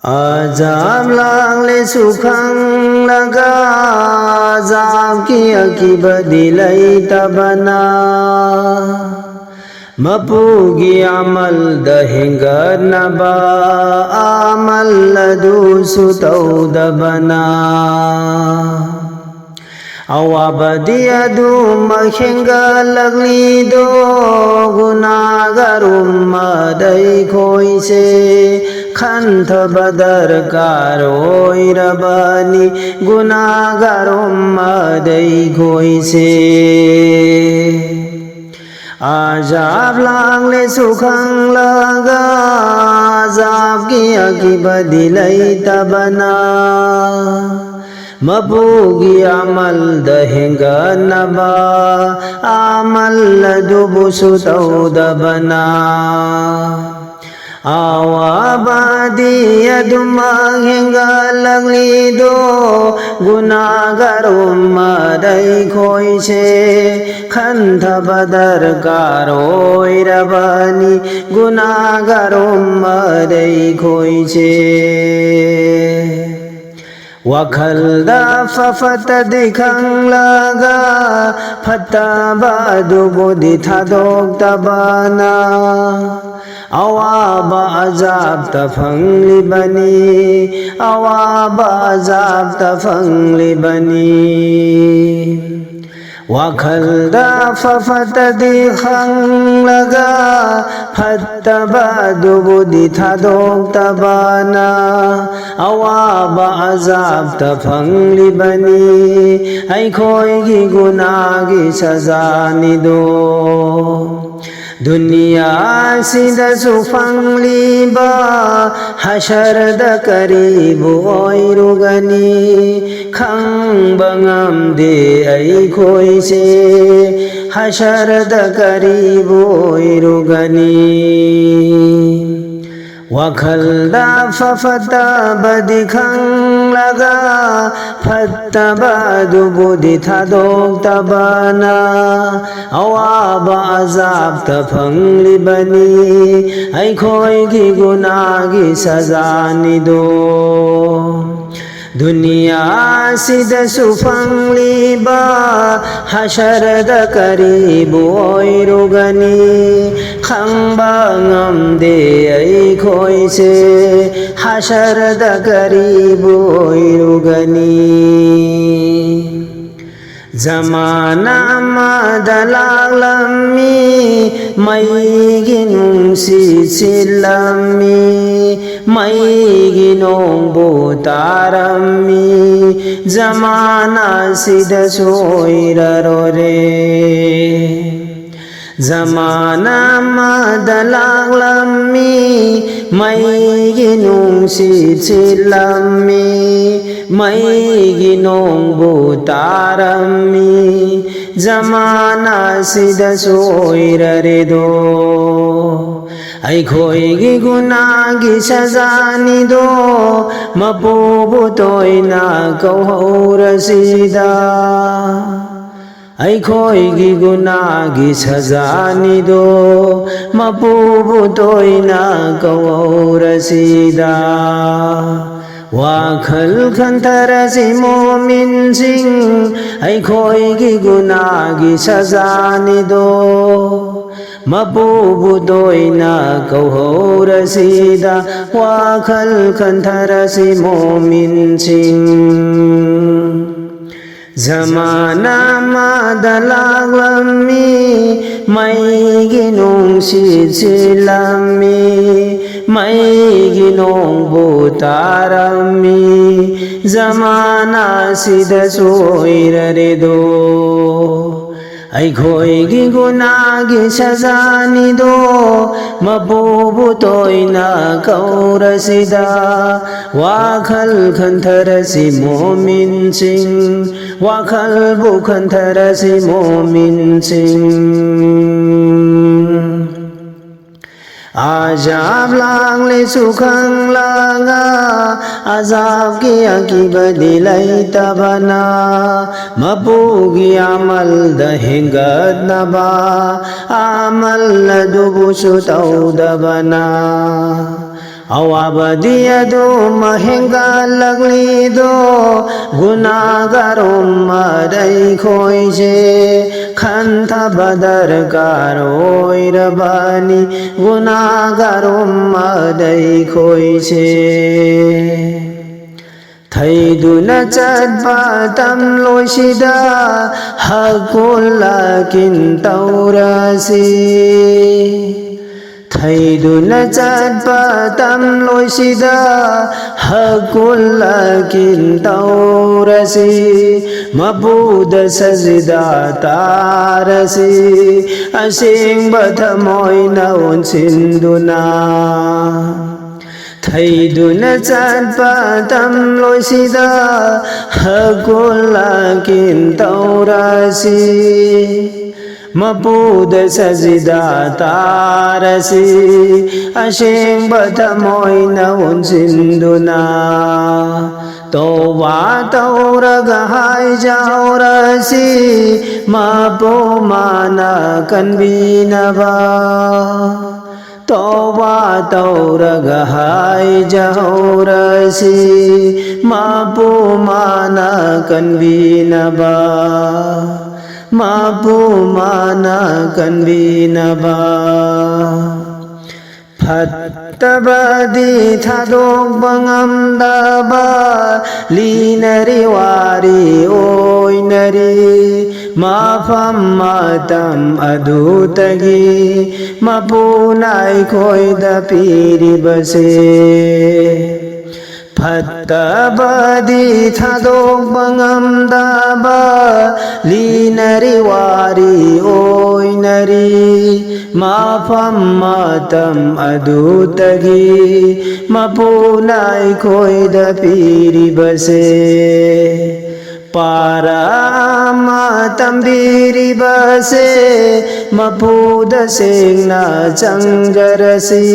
अजाब लांगले सुखं लगा अजाब की अकीबदी लैतबना मपुगी अमल दहिंगनबा अमल लदुसु तौदबना अवाबदी अदु मखेंगलगलीदो गुनागारुम मदै खोइसे खंथबदर कारोइरबनी गुनागारुम मदै खोइसे अजाब लांगले सुखं लगा अजाब की अकीबदी लैतबना मपुगी अमल दहिंगनबा अमल लदुबुसु तौदबना अवाबदी अदुमा हेंगलगलीदो गुनागारुम मदै खोइसे खंथबदर कारोइरबनी गुनागारुम मदै खोइसे वखलदा फफत दिखं लगा फतबदु बुद्धि थादोक्तबना अवाबा अजाब तफंगलिबनी अवाबा अजाब तफंगलिबनी वखलदा फफत दिखं लगा फतबदु बुद्धि थादोक्तबना अवाबा अजाब तफंगलिबनी अखोइगी गुनागी सजानिदो दुनिया सिदसु फंगलिबा हशरद करीबु ओइरुगनी खंबंगमदे अखोइसे हशरद करीबु ओइरुगनी वखलदा फफतबदिखं लगा फतबदु बुद्धि थादोक्तबना अवाबा अजाब तफंगलिबनी अखोइगी गुनागी सजानिदो दुनिया सिदसु फंगलिबा हशरद करीबु ओइरुगनी खंबंगमदे अखोइसे हशरद करीबु ओइरुगनी जमाना मदलालमी मैगी नुंसी सिलमी मैगी नोंबो तारमी जमाना सिदसोइररो रे जमाना मदलालमी मैगी नुंसी सिलमी मैगी नोंबो तारमी जमाना सिदसोइररेदो अखोइगी गुनागी सजानिदो मपुबु तोइना कौहौरसिदा अखोइगी गुनागी सजानिदो मपुबु तोइना कौहौरसिदा वाखल खंथरसि मोमिनसिंग अखोइगी गुनागी सजानिदो मपुबु तोइना कौहौरसिदा वाखल खंथरसि मोमिनसिंग जमाना मदलालमी मैगी नुंसी सिलमी मैगी नोंबो तारमी जमाना सिदसोइररेदो अखोइगी गुनागी सजानिदो मपुबु तोइना कौरसिदा वाखल खंथरसि मोमिनसिंग वाखलबु खंथरसि मोमिनसिंग अजाब लांगले सुखं लगा अजाब की अकीबदी लैतबना मपुगी अमल दहिंगनबा अमल लदुबुसु तौदबना awabadiyadu mahengalagli-do gunagarom maday khoise khanthabadar karoi rabani gunagarom maday khoise Thaiduna chadpa tam loisida hakulakin taurasi Thaiduna chadpa tam loisida hakulakin taurasi Mabuda sajda tarasi asing bathamoy na unsinduna Thaiduna chadpa tam loisida hakulakin taurasi Mabuda sajda tarasi asing bathamoy na unsinduna Towa tauraga hai jaurasi mapo mana kanbinaba Towa tauraga hai jaurasi mapu mana kanbinaba mapu mana kanbinaba Phattabadi thadok bangamdaba linari wari oinari Mafam matam adutagi mapunai koida piri base Phattabadi thadok bangamdaba linari wari oinari Mafam matam adutagi mapunai koida piri base Para matambiri base mapuda singna changjarasi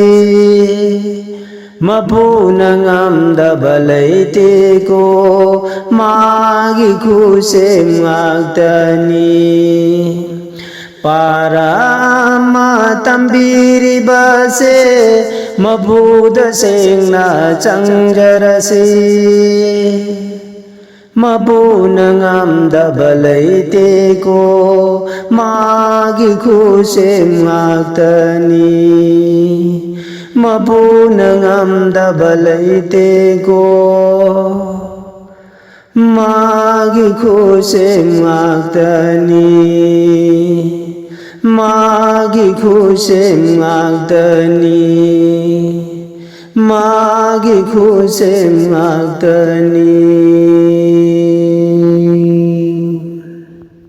Mapuna ngamda balaite ko magi kusem ngagtani Para matambiri base mapuda singna changjarasi Mapuna ngamda balaite ko magi kusem ngagtani Mapuna ngamda balaite ko magi kusem ngagtani magi kusem ngagtani magi kusem ngagtani